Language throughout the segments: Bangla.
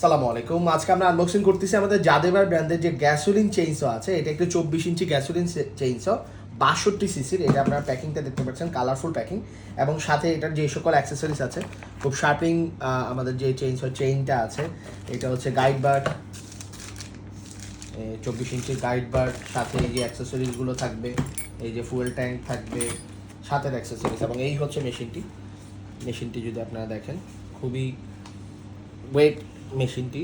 সালামু আলাইকুম। আজকে আমরা আনবক্সিং করতেছি আমাদের জাদেবার ব্র্যান্ডের যে গ্যাসোলিন চেইনসো আছে। এটা একটা 24 ইঞ্চি গ্যাসোলিন চেইনসো, 62 সিসির। এটা আপনারা প্যাকিংটা দেখতে পাচ্ছেন, কালারফুল প্যাকিং, এবং সাথে এটার যে সকল অ্যাক্সেসরিজ আছে খুব শার্পিং। আমাদের যে চেইনটা আছে এটা হচ্ছে গাইড বার, 24 ইঞ্চির গাইড বার, সাথে এই যে অ্যাক্সেসরিজগুলো থাকবে, এই যে ফুয়েল ট্যাঙ্ক থাকবে, সাথের অ্যাক্সেসরিজ, এবং এই হচ্ছে মেশিনটি যদি আপনারা দেখেন খুবই ওয়েট মেশিনটি।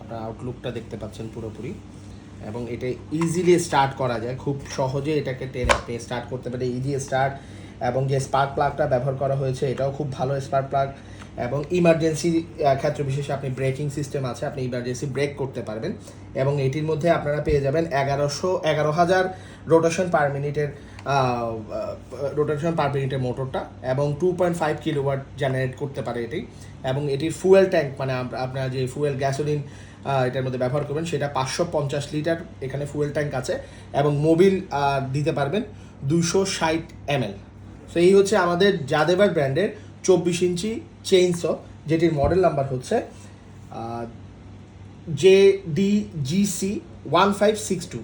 আপনার আউটলুকটা দেখতে পাচ্ছেন পুরোপুরি, এবং এটা ইজিলি স্টার্ট করা যায়, খুব সহজে এটাকে টেনে আপনি স্টার্ট করতে পারে, ইজি স্টার্ট। এবং যে স্পার্ক প্লাগটা ব্যবহার করা হয়েছে এটাও খুব ভালো স্পার্ক প্লাগ, এবং ইমার্জেন্সি ক্ষেত্র বিশেষে আপনি ব্রেকিং সিস্টেম আছে, আপনি ইমার্জেন্সি ব্রেক করতে পারবেন। এবং এটির মধ্যে আপনারা পেয়ে যাবেন 11,000 রোটেশন পার মিনিটের মোটরটা, এবং 2.5 কিলোওয়াট জেনারেট করতে পারে এটি। এবং এটির ফুয়েল ট্যাঙ্ক, মানে আপনার যে ফুয়েল গ্যাসোলিন এটার মধ্যে ব্যবহার করবেন সেটা 550 লিটার এখানে ফুয়েল ট্যাঙ্ক আছে, এবং মোবিল দিতে পারবেন 260 ml। সো এই হচ্ছে আমাদের জাদেবার ব্র্যান্ডের 24 ইঞ্চি চেইনসো, যেটির মডেল নাম্বার হচ্ছে JDGC 1562।